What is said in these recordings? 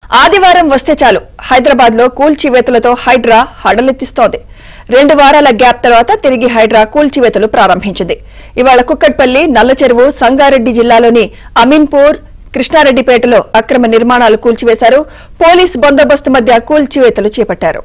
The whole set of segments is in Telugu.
ఆదివారం వస్తే చాలు హైదరాబాద్ లో కూల్చివేతలతో హైడ్రా హడలెత్తిస్తోంది. 2 వారాల గ్యాప్ తర్వాత తిరిగి హైడ్రా కూల్చివేతలు ప్రారంభించింది. ఇవాళ కుక్కట్పల్లి, నల్లచెరువు, సంగారెడ్డి జిల్లాలోని అమీన్పూర్, కృష్ణారెడ్డిపేటలో అక్రమ నిర్మాణాలు కూల్చివేశారు. పోలీస్ బందోబస్తు మధ్య కూల్చివేతలు చేపట్టారు.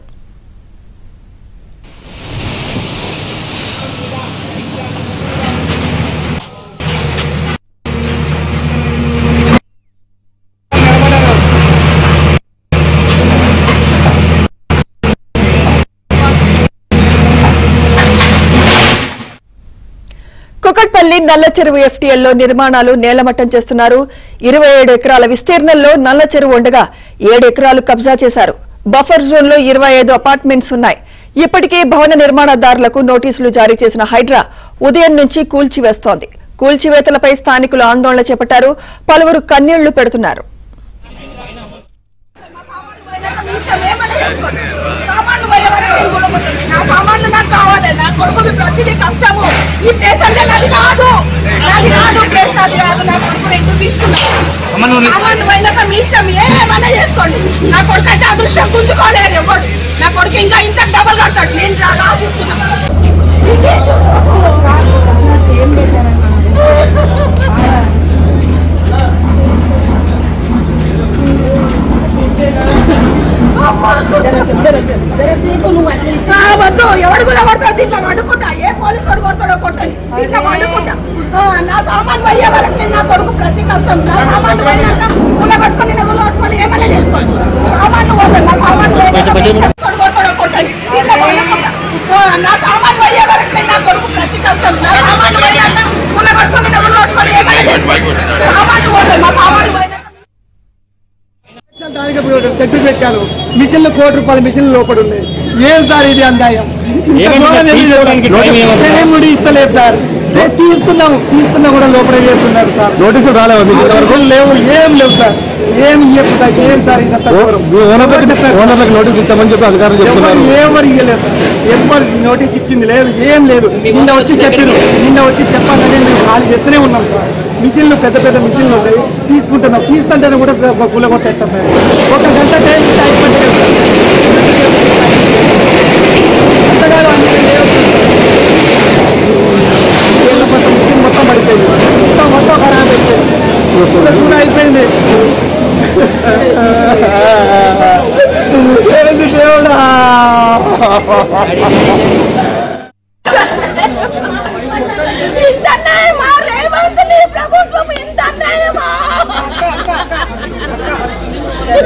కుకట్పల్లి, నల్లచెరువు ఎఫ్టీఎల్లో నిర్మాణాలు నేలమట్టం చేస్తున్నారు. 27 ఎకరాల విస్తీర్ణంలో నల్లచెరువు ఉండగా 7 ఎకరాలు కబ్జా చేశారు. బఫర్ జోన్ లో 25 అపార్ట్మెంట్స్ ఉన్నాయి. ఇప్పటికే భవన నిర్మాణదారులకు నోటీసులు జారీ చేసిన హైడ్రా ఉదయం నుంచి కూల్చివేస్తోంది. కూల్చివేతలపై స్థానికులు ఆందోళన చేపట్టారు. పలువురు కన్నీళ్లు పెడుతున్నారు. కష్టము ఈ ప్లేస్ అంటే నాది కాదు ప్లేస్ నాది కాదు. నా కొడుకు 2 తీసుకున్నాను. మీ ఇష్టం ఏమన్నా చేసుకోండి. నా కొడుకు అంటే అదృష్టం గుంజుకోలేరు ఎవరు. నా కొడుకు ఇంకా ఇంత డబల్ కడతాడు. నేను ఆశిస్తున్నాను. వద్దు, ఎవడు కూడా కొడతాడు. దీంట్లో అడుకుంటా, ఏ పోలీసు వాడు కొడతాడో కొట్టని దీంట్లో అడుకుంటా. నా సామాన్ అయ్యే వరకు నేను నా కొడుకు ప్రతి కష్టం. నా సామాన్ కొట్టుకొని కొట్టుకొని ఏమైనా చేసుకోండి. సామాన్లు కొట్టాను. నా సామాన్ కొడతాడో కొట్టని దీంట్లో అడుకుంటా. నా సామాన్ అయ్యే వరకు నేను నా కొడుకు ప్రతి కష్టం. నా సామాన్ కొట్టుకొని కొట్టుకొని ఏమైనా చేసుకోండి. సామాన్లు కొట్టాను. మా సామాన్లు చెట్టు పెట్టారు. మిషన్లు ₹1 కోటి మిషన్లు లోపల ఉన్నాయి. ఏం సార్ ఇది అందాయం? ఇస్తలేదు సార్. తీస్తున్నా కూడా లోపల చేస్తున్నారు సార్. నోటీసులు రాలేవు, లేవు, ఏం లేవు సార్. ఏం ఏం సార్ ఇదంతా నోటీస్ ఇచ్చామని చెప్పి అధికారులు చెప్తున్నారు. ఎవరు ఇవ్వలేదు సార్. ఎవరు నోటీస్ ఇచ్చింది లేదు, ఏం లేదు. నిన్న వచ్చి చెప్పాలని మేము ఖాళీ చేస్తూనే ఉన్నాం సార్. మిషన్లు పెద్ద పెద్ద మిషన్లు ఉన్నాయి. తీసుకుంటున్నాం. తీస్తుంటేనే కూడా కూలగొట్టేస్తా సార్. 1 గంట టైం అయిపోయింది మొత్తం పడిపోయింది. మొత్తం ఖరాబ్ అయిపోయింది. కూడా అయిపోయింది. ఏంది దేవుడా?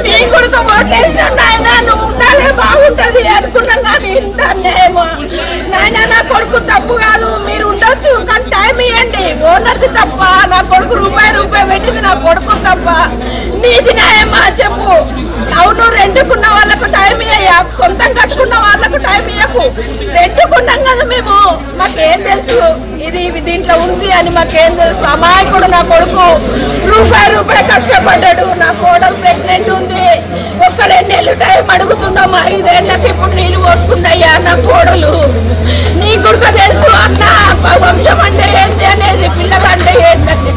నీ కొడుకు ఓట్లేసినా నువ్వు ఉండాలే బాగుంటది అనుకున్నాం. కానీ ఇంత అన్యాయమో నాయన. నా కొడుకు తప్పు కాదు, మీరు ఉండొచ్చు కానీ టైం ఇవ్వండి. ఓనర్ది తప్ప, నా కొడుకు రూపాయి పెట్టింది నా కొడుకు తప్ప. నీది న్యాయమా చెప్పు. అవును, రెండుకున్న వాళ్ళకు టైం ఇయ్య, సొంతం కట్టుకున్న వాళ్ళకు టైం ఇయ్యకు. రెండుకున్నాం కదా మేము. మాకేం తెలుసు ఇది దీంట్లో ఉంది అని? మాకేం తెలుసు? అమాయకుడు నా కొడుకు. రూపాయి కష్టపడ్డాడు. నా కోడలు ప్రెగ్నెంట్ ఉంది. 1-2 నెలలు టైం అడుగుతున్నాం. 5 ఏళ్ళకి ఇప్పుడు నీళ్ళు పోసుకుందయ్యా నా కోడలు. నీ కొడుకు తెలుసు అన్న వంశం అంటే ఏంటి అనేది, పిల్లలు అంటే ఏంటంటే.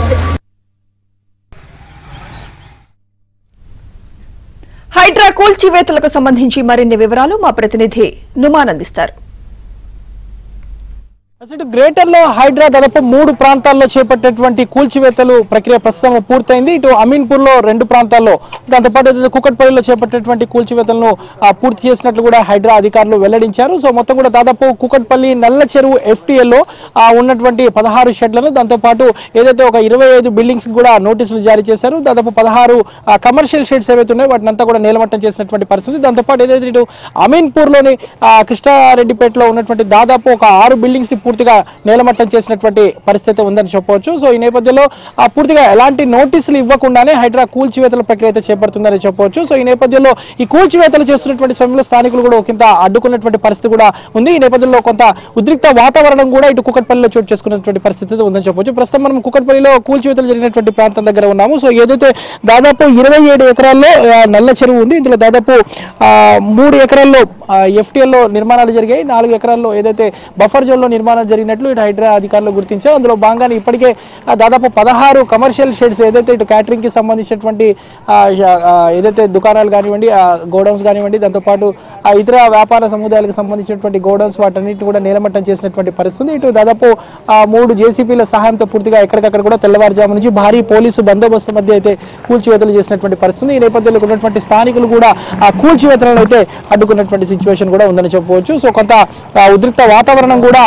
హైడ్రా కూల్చివేతలకు సంబంధించి మరిన్ని వివరాలు మా ప్రతినిధి నుమాన్ అందిస్తారు. అసలు గ్రేటర్ లో హైడ్రా దాదాపు 3 ప్రాంతాల్లో చేపట్టేటువంటి కూల్చివేతలు ప్రక్రియ ప్రస్తుతం పూర్తయింది. ఇటు అమీన్పూర్ లో 2 ప్రాంతాల్లో, దాంతోపాటు కుకట్పల్లిలో చేపట్టేటువంటి కూల్చివేతలను పూర్తి చేసినట్లు కూడా హైడ్రా అధికారులు వెల్లడించారు. సో మొత్తం కూడా దాదాపు కుకట్పల్లి, నల్లచెరువు ఎఫ్టీఎల్లో ఉన్నటువంటి 16 షెడ్లను, దాంతోపాటు ఏదైతే ఒక 25 బిల్డింగ్స్ కూడా నోటీసులు జారీ చేశారు. దాదాపు 16 కమర్షియల్ షెడ్స్ ఏవైతే ఉన్నాయో వాటినంతా కూడా నేలమట్టం చేసినటువంటి పరిస్థితి. దాంతోపాటు ఏదైతే ఇటు అమీన్పూర్ లోని కృష్ణారెడ్డిపేటలో ఉన్నటువంటి దాదాపు ఒక 6 బిల్డింగ్స్ పూర్తిగా నేలమట్టం చేసినటువంటి పరిస్థితి ఉందని చెప్పవచ్చు. సో ఈ నేపథ్యంలో పూర్తిగా ఎలాంటి నోటీసులు ఇవ్వకుండానే హైడ్రా కూల్చివేతల ప్రక్రియ అయితే చేపడుతుందని చెప్పవచ్చు. సో ఈ నేపథ్యంలో ఈ కూల్చివేతలు చేస్తున్నటువంటి సమయంలో స్థానికులు కూడా ఒకంత అడ్డుకున్నటువంటి పరిస్థితి కూడా ఉంది. ఈ నేపథ్యంలో కొంత ఉద్రిక్త వాతావరణం కూడా ఇటు కుకట్పల్లిలో చోటు చేసుకున్నటువంటి పరిస్థితి ఉందని చెప్పవచ్చు. ప్రస్తుతం మనం కుకట్పల్లిలో కూల్చివేతలు జరిగినటువంటి ప్రాంతం దగ్గర ఉన్నాము. సో ఏదైతే దాదాపు 27 ఎకరాల్లో నల్ల చెరువు ఉంది. ఇందులో దాదాపు 3 ఎకరాల్లో ఎఫ్టీఎల్లో నిర్మాణాలు జరిగాయి. 4 ఎకరాల్లో ఏదైతే బఫర్ జోన్లో నిర్మాణాలు నిర్మాణాలు జరిగినట్లు ఇటు హైడ్రా అధికారులు గుర్తించారు. అందులో భాగంగానే ఇప్పటికే దాదాపు 16 కమర్షియల్ షెడ్స్ ఏదైతే ఇటు క్యాటరింగ్ కి సంబంధించినటువంటి ఏదైతే దుకాణాలు కానివ్వండి, గోడౌన్స్ కానివ్వండి, దాంతోపాటు ఇతర వ్యాపార సముదాయాలకు సంబంధించినటువంటి గోడౌన్స్ వాటన్నిటిని కూడా నేలమట్టం చేసినటువంటి పరిస్థితి. ఇటు దాదాపు 3 జేసీపీల సహాయంతో పూర్తిగా ఎక్కడికక్కడ కూడా తెల్లవారుజాము నుంచి భారీ పోలీసు బందోబస్తు మధ్య అయితే కూల్చివేతలు చేసినటువంటి పరిస్థితి. ఈ నేపథ్యంలో ఉన్నటువంటి స్థానికులు కూడా ఆ కూల్చివేతలను అయితే అడ్డుకున్నటువంటి సిచ్యువేషన్ కూడా ఉందని చెప్పవచ్చు. సో కొంత ఉద్రిక్త వాతావరణం కూడా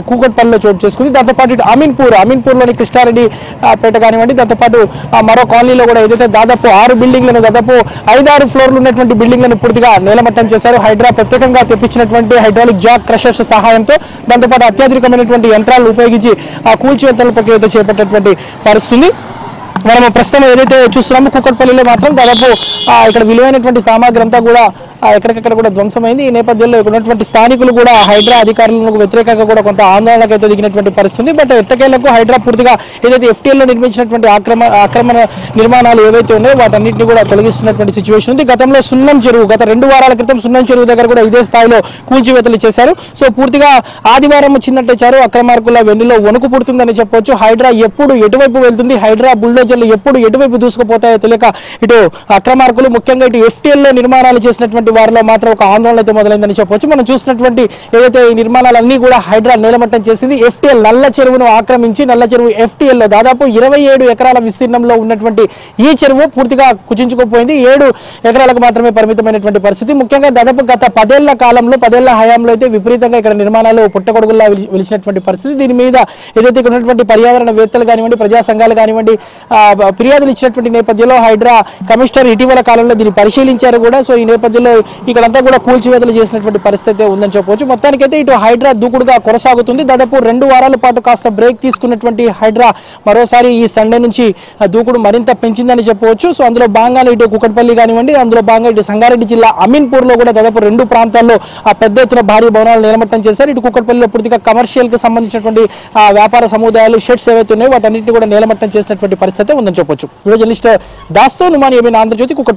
కూకట్పల్లిలో చోటు చేసుకుంది. దాంతోపాటు ఇటు అమీన్పూర్లోని కృష్ణారెడ్డి పేట కానివ్వండి, దాంతోపాటు మరో కాలనీలో కూడా ఏదైతే దాదాపు 6 బిల్డింగ్లను, దాదాపు 5-6 ఫ్లోర్లు ఉన్నటువంటి బిల్డింగ్లను పూర్తిగా నేలమట్టం చేశారు. హైడ్రా ప్రత్యేకంగా తెప్పించినటువంటి హైడ్రాలిక్ జాక్ క్రషర్స్ సహాయంతో, దాంతోపాటు అత్యాధునికమైనటువంటి యంత్రాలను ఉపయోగించి ఆ కూల్చివేతల ప్రక్రియ చేపట్టేటువంటి పరిస్థితి. మనం ప్రస్తుతం ఏదైతే చూస్తున్నామో కూకట్పల్లిలో మాత్రం దాదాపు ఇక్కడ విలువైనటువంటి సామాగ్రి అంతా కూడా ఎక్కడికక్కడ కూడా ధ్వంసమైంది. ఈ నేపథ్యంలో ఇక్కడ ఉన్నటువంటి స్థానికులు కూడా హైడ్రా అధికారులకు వ్యతిరేకంగా కూడా కొంత ఆందోళనకు అయితే దిగినటువంటి పరిస్థితి. బట్ ఎట్టకేలకు హైడ్రా పూర్తిగా ఏదైతే FTL లో నిర్మించినటువంటి ఆక్రమణ నిర్మాణాలు ఏవైతే ఉన్నాయో వాటన్నింటినీ కూడా తొలగిస్తున్నటువంటి సిచ్యువేషన్ ఉంది. గతంలో సున్నం చెరువు, గత 2 వారాల క్రితం సున్నం చెరువు దగ్గర కూడా ఇదే స్థాయిలో కూల్చివేతలు చేశారు. సో పూర్తిగా ఆదివారం వచ్చిందంటే చారు అక్రమార్కుల వెన్నులో వణుకు పుడుతుందని చెప్పొచ్చు. హైడ్రా ఎప్పుడు ఎటువైపు వెళ్తుంది, హైడ్రా బుల్డోజర్లు ఎప్పుడు ఎటువైపు దూసుకుపోతాయో తెలియక ఇటు అక్రమార్కులు ముఖ్యంగా ఇటు FTL లో నిర్మాణాలు చేసినటువంటి వారిలో మాత్రం ఒక ఆందోళన అయితే మొదలైందని చెప్పొచ్చు. మనం చూసినటువంటి ఏదైతే ఈ నిర్మాణాలన్నీ కూడా హైడ్రా నేలమట్టం చేసింది. FTL నల్ల చెరువును ఆక్రమించి నల్ల చెరువు FTL లో దాదాపు 27 ఎకరాల విస్తీర్ణంలో ఉన్నటువంటి ఈ చెరువు పూర్తిగా కుచించుకుపోయింది. 7 ఎకరాలకు మాత్రమే పరిమితమైనటువంటి పరిస్థితి. ముఖ్యంగా దాదాపు గత 10 ఏళ్ల కాలంలో 10 ఏళ్ల హయాంలో అయితే విపరీతంగా ఇక్కడ నిర్మాణాలు పుట్టగొడుగుల్లా వెలిసినటువంటి పరిస్థితి. దీని మీద ఏదైతే ఇక్కడ ఉన్నటువంటి పర్యావరణవేత్తలు కానివ్వండి, ప్రజా సంఘాలు కానివ్వండి ఫిర్యాదులు ఇచ్చినటువంటి నేపథ్యంలో హైడ్రా కమిషనర్ ఇటీవల కాలంలో దీన్ని పరిశీలించారు కూడా. సో ఈ నేపథ్యంలో ఇక్కడంతా కూడా కూల్చివేతలు చేసినటువంటి పరిస్థితి ఉందని చెప్పవచ్చు. మొత్తానికైతే ఇటు హైడ్రా దూకుడుగా కొనసాగుతుంది. దాదాపు 2 వారాల పాటు కాస్త బ్రేక్ తీసుకున్నటువంటి హైడ్రా మరోసారి ఈ సండే నుంచి దూకుడు మరింత పెంచిందని చెప్పవచ్చు. సో అందులో భాగంగా ఇటు కూకట్పల్లి కానివ్వండి, అందులో భాగంగా ఇటు సంగారెడ్డి జిల్లా అమీన్పూర్లో కూడా దాదాపు 2 ప్రాంతాల్లో పెద్ద ఎత్తున భారీ భవనాలు నేలమట్టం చేశారు. ఇటు కూకట్పల్లిలో పూర్తిగా కమర్షియల్ కి సంబంధించినటువంటి వ్యాపార సముదాయాలు, షెడ్స్ ఏవైతే ఉన్నాయో వాటన్నింటినీ కూడా నేలమట్టం చేసినటువంటి పరిస్థితి ఉందని చెప్పొచ్చు. వీడియో జర్నలిస్ట్ దాస్తో నుమాని ఆంధ్రజ్యోతి కూకట్పల్లి.